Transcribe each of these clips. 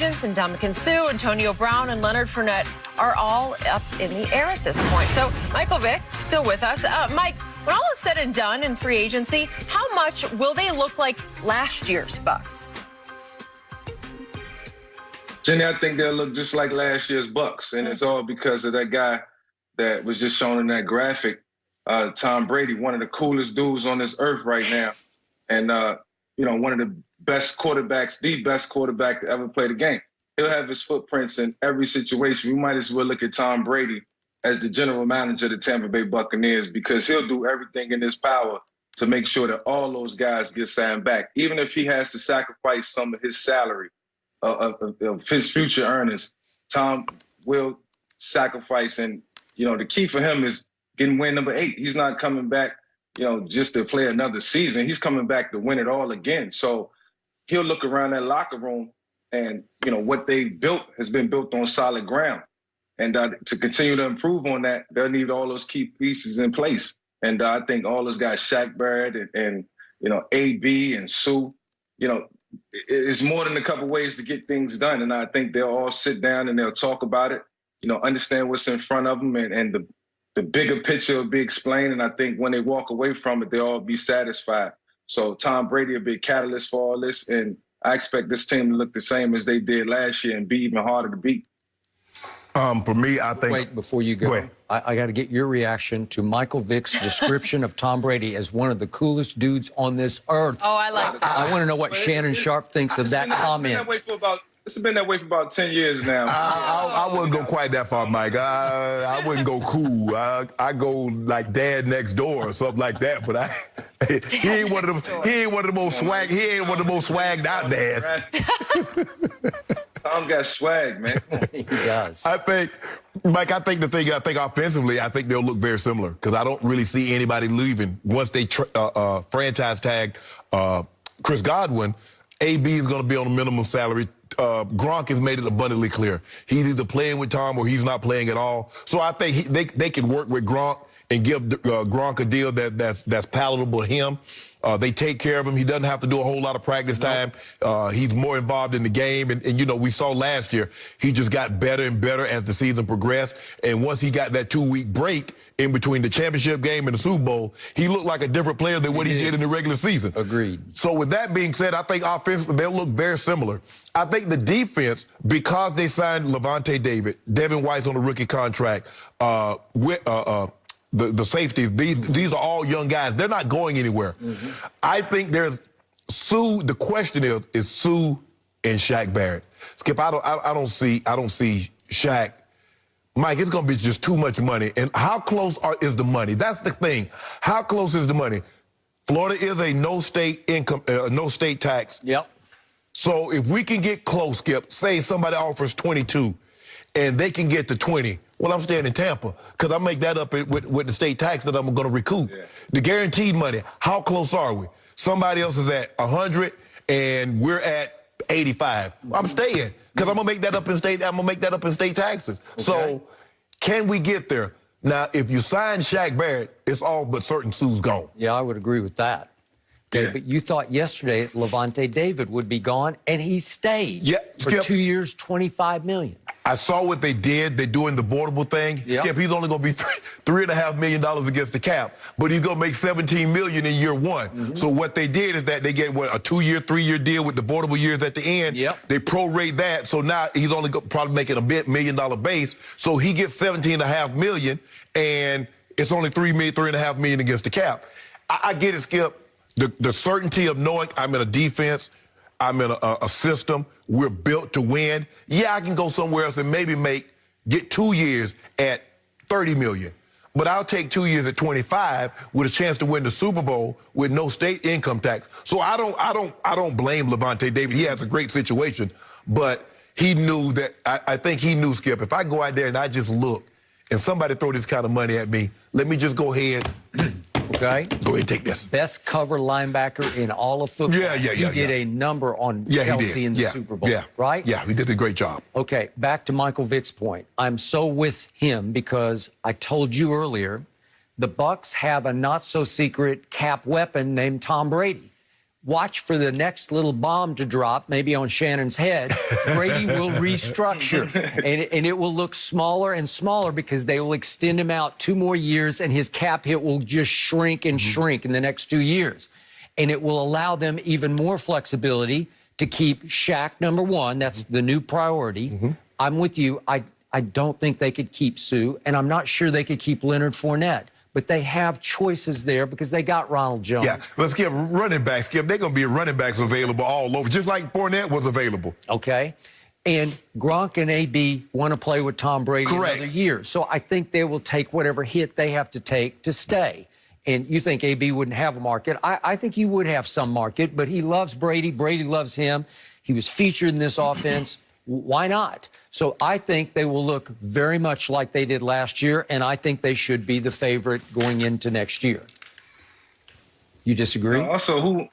And Ndamukong Suh, Antonio Brown, and Leonard Fournette are all up in the air at this point. So Michael Vick still with us. Mike, when all is said and done in free agency, how much will they look like last year's Bucks? Jenny, I think they'll look just like last year's Bucks, and it's all because of that guy that was just shown in that graphic, Tom Brady, one of the coolest dudes on this earth right now, and one of the best quarterbacks, the best quarterback to ever play the game. He'll have his footprints in every situation. We might as well look at Tom Brady as the general manager of the Tampa Bay Buccaneers, because he'll do everything in his power to make sure that all those guys get signed back, even if he has to sacrifice some of his salary, of his future earnings. Tom will sacrifice, and the key for him is getting win number 8. He's not coming back, just to play another season. He's coming back to win it all again. So he'll look around that locker room, and what they built has been built on solid ground. And to continue to improve on that, they'll need all those key pieces in place. And I think all those guys, Shaq Barrett and AB and Sue, it's more than a couple ways to get things done. And I think they'll all sit down and they'll talk about it, understand what's in front of them, and the bigger picture will be explained. And I think when they walk away from it, they'll all be satisfied. So Tom Brady will be a catalyst for all this. And I expect this team to look the same as they did last year and be even harder to beat. For me, I think... Wait, before you go I got to get your reaction to Michael Vick's description of Tom Brady as one of the coolest dudes on this earth. Oh, I like that. I want to know what Shannon Sharp thinks of that comment. It's been that way for about 10 years now. I wouldn't go quite that far, Mike. I wouldn't go cool. I go like Dad Next Door or something like that. But he ain't one of them. He ain't one of the most swag. He ain't one of the most swagged out dads. Tom got swag, man. He does. I think, Mike. I think offensively, I think they'll look very similar, because I don't really see anybody leaving once they franchise tag Chris Godwin. AB is going to be on a minimum salary. Gronk has made it abundantly clear. He's either playing with Tom or he's not playing at all. So I think they can work with Gronk and give Gronk a deal that's palatable to him. They take care of him. He doesn't have to do a whole lot of practice time. He's more involved in the game. And we saw last year, he just got better and better as the season progressed. And once he got that 2-week break in between the championship game and the Super Bowl, he looked like a different player than what he did in the regular season. Agreed. So with that being said, I think offensively, they'll look very similar. I think the defense, because they signed Levante David, Devin White's on a rookie contract, the safeties, these are all young guys. They're not going anywhere. I think there's Sue. The question is Sue and Shaq Barrett. Skip, I don't see Shaq. Mike, it's going to be just too much money. And how close is the money? That's the thing. How close is the money? Florida is a no state tax. Yep. So if we can get close, Skip, say somebody offers 22 and they can get to 20, well, I'm staying in Tampa, because I make that up with the state tax that I'm going to recoup. Yeah. The guaranteed money, how close are we? Somebody else is at 100 and we're at 85. I'm staying, because I'm going to make that up in state taxes. Okay. So can we get there? Now, if you sign Shaq Barrett, it's all but certain Sue's gone. Yeah, I would agree with that. Okay, but you thought yesterday Levante David would be gone, and he stayed for 2 years, $25 million. I saw what they did. They're doing the portable thing. Yep. Skip, he's only going to be $3.5 million against the cap, but he's going to make $17 million in year one. So what they did is that they get a 2-year, 3-year deal with the portable years at the end. Yep. They prorate that, so now he's only probably making a $1 million base. So he gets $17.5 million, and it's only $3.5 million against the cap. I get it, Skip. The certainty of knowing I'm in a defense, I'm in a system, we're built to win. Yeah, I can go somewhere else and maybe get 2 years at $30 million. But I'll take 2 years at 25 with a chance to win the Super Bowl with no state income tax. So I don't blame Levante David. He has a great situation, but he knew that I think he knew, Skip, if I go out there and I just look and somebody throw this kind of money at me, let me just go ahead. Okay. Go ahead and take this. Best cover linebacker in all of football. He did a number on Kelsey in the Super Bowl, right? Yeah, he did a great job. Okay, back to Michael Vick's point. I'm so with him because I told you earlier, the Bucs have a not-so-secret cap weapon named Tom Brady. watch for the next little bomb to drop, maybe on Shannon's head. Brady will restructure, and it will look smaller and smaller because they will extend him out 2 more years, and his cap hit will just shrink and shrink in the next 2 years. And it will allow them even more flexibility to keep Shaq number 1. That's the new priority. I'm with you. I don't think they could keep Sue, and I'm not sure they could keep Leonard Fournette. But they have choices there because they got Ronald Jones. Yeah, let's give running backs. Skip, they're going to be running backs available all over, just like Fournette was available. Okay. And Gronk and AB want to play with Tom Brady another year. So I think they will take whatever hit they have to take to stay. And you think AB wouldn't have a market. I think he would have some market, but he loves Brady. Brady loves him. He was featured in this offense. Why not? So I think they will look very much like they did last year, and I think they should be the favorite going into next year. You disagree? Also, who?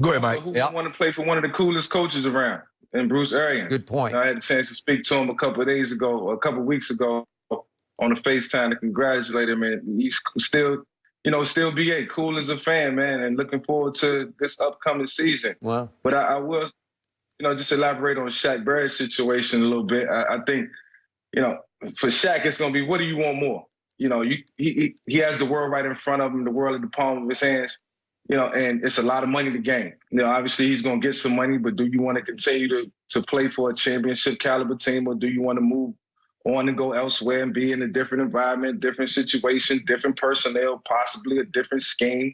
Go ahead, Mike. Who want to play for one of the coolest coaches around, and Bruce Arians? Good point. I had a chance to speak to him a couple of weeks ago on a FaceTime to congratulate him, and he's still, still BA, cool as a fan, man, and looking forward to this upcoming season. Wow. But I will, just elaborate on Shaq Barrett's situation a little bit. I think, for Shaq, it's going to be, what do you want more? He has the world right in front of him, the world at the palm of his hands, and it's a lot of money to gain. Obviously he's going to get some money, but do you want to continue to play for a championship caliber team, or do you want to move on and go elsewhere and be in a different environment, different situation, different personnel, possibly a different scheme,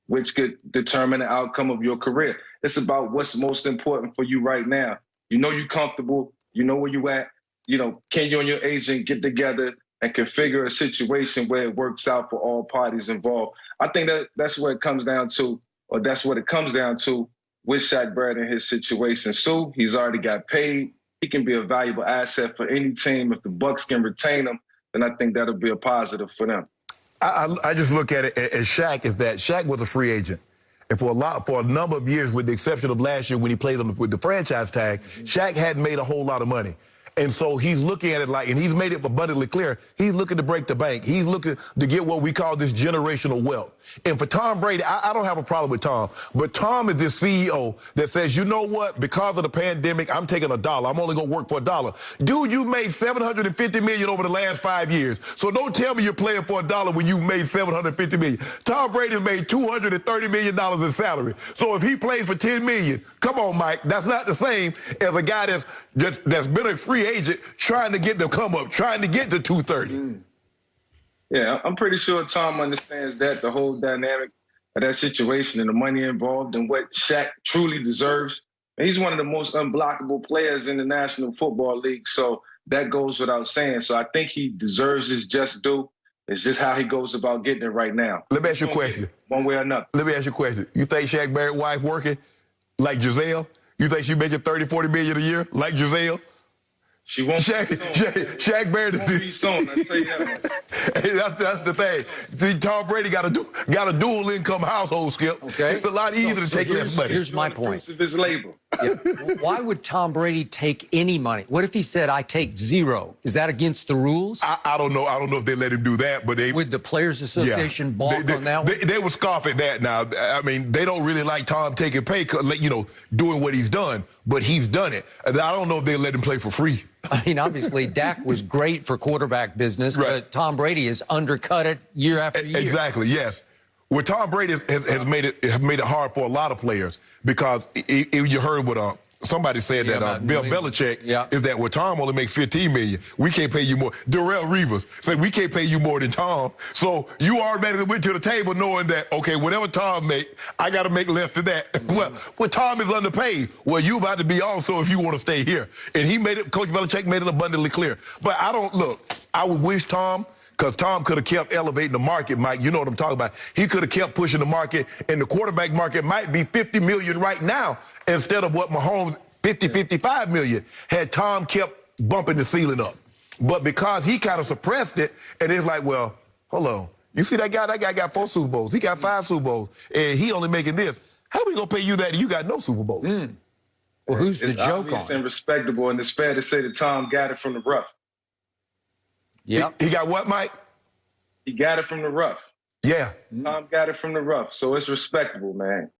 which could determine the outcome of your career? It's about what's most important for you right now. You're comfortable, you know where you at, can you and your agent get together and configure a situation where it works out for all parties involved? I think that's what it comes down to, or that's what it comes down to with Shaq Barrett and his situation. Sue, he's already got paid. He can be a valuable asset for any team. If the Bucks can retain him, then I think that'll be a positive for them. I just look at it as Shaq is that Shaq was a free agent. And for a number of years, with the exception of last year when he played with the franchise tag, Shaq hadn't made a whole lot of money. And so he's looking at it like, and he's made it abundantly clear, he's looking to break the bank. He's looking to get what we call this generational wealth. And for Tom Brady, I don't have a problem with Tom, but Tom is this CEO that says, you know what, because of the pandemic, I'm taking $1. I'm only going to work for $1. Dude, you made $750 million over the last 5 years. So don't tell me you're playing for $1 when you've made $750 million. Tom Brady's made $230 million in salary. So if he plays for $10 million, come on, Mike, that's not the same as a guy that's been a free agent trying to get the come up, trying to get to 230. Yeah, I'm pretty sure Tom understands that, the whole dynamic of that situation and the money involved and what Shaq truly deserves. And he's one of the most unblockable players in the National Football League, so that goes without saying. So I think he deserves his just due. It's just how he goes about getting it right now. Let me ask you a question. One way or another. Let me ask you a question. You think Shaq Barrett's wife working like Giselle? You think she making $30, $40 million a year like Giselle? She won't Shaq Barrett be soon. I tell you that. Hey, that's the thing. See, Tom Brady got a dual income household, Skip. Okay. It's a lot easier to take less money. Here's my point. Of his labor. Yeah. Why would Tom Brady take any money? What if he said, I take zero? Is that against the rules? I don't know. I don't know if they let him do that, but they would the Players Association balk on that one? They would scoff at that. Now, I mean, they don't really like Tom taking pay, doing what he's done, but he's done it. And I don't know if they let him play for free. I mean, obviously, Dak was great for quarterback business, but Tom Brady has undercut it year after year. Exactly, yes. Well, Tom Brady has made it hard for a lot of players because you heard what somebody said that Bill Belichick is that Tom only makes $15 million. We can't pay you more. Darrelle Revis said we can't pay you more than Tom. So you automatically went to the table knowing that, okay, whatever Tom make, I got to make less than that. Well, Tom is underpaid. Well, you about to be also if you want to stay here. And Coach Belichick made it abundantly clear. But I would wish Tom, because Tom could have kept elevating the market, Mike. You know what I'm talking about. He could have kept pushing the market, and the quarterback market might be $50 million right now instead of what Mahomes, $55 million, had Tom kept bumping the ceiling up. But because he kind of suppressed it, and it's like, well, hold on. You see that guy? That guy got 4 Super Bowls. He got 5 Super Bowls, and he only making this. How we going to pay you that and you got no Super Bowls? Well, who's the joke on? It's respectable, and it's fair to say that Tom got it from the rough. Yep. He got what, Mike? He got it from the rough. Yeah. Tom got it from the rough, so it's respectable, man.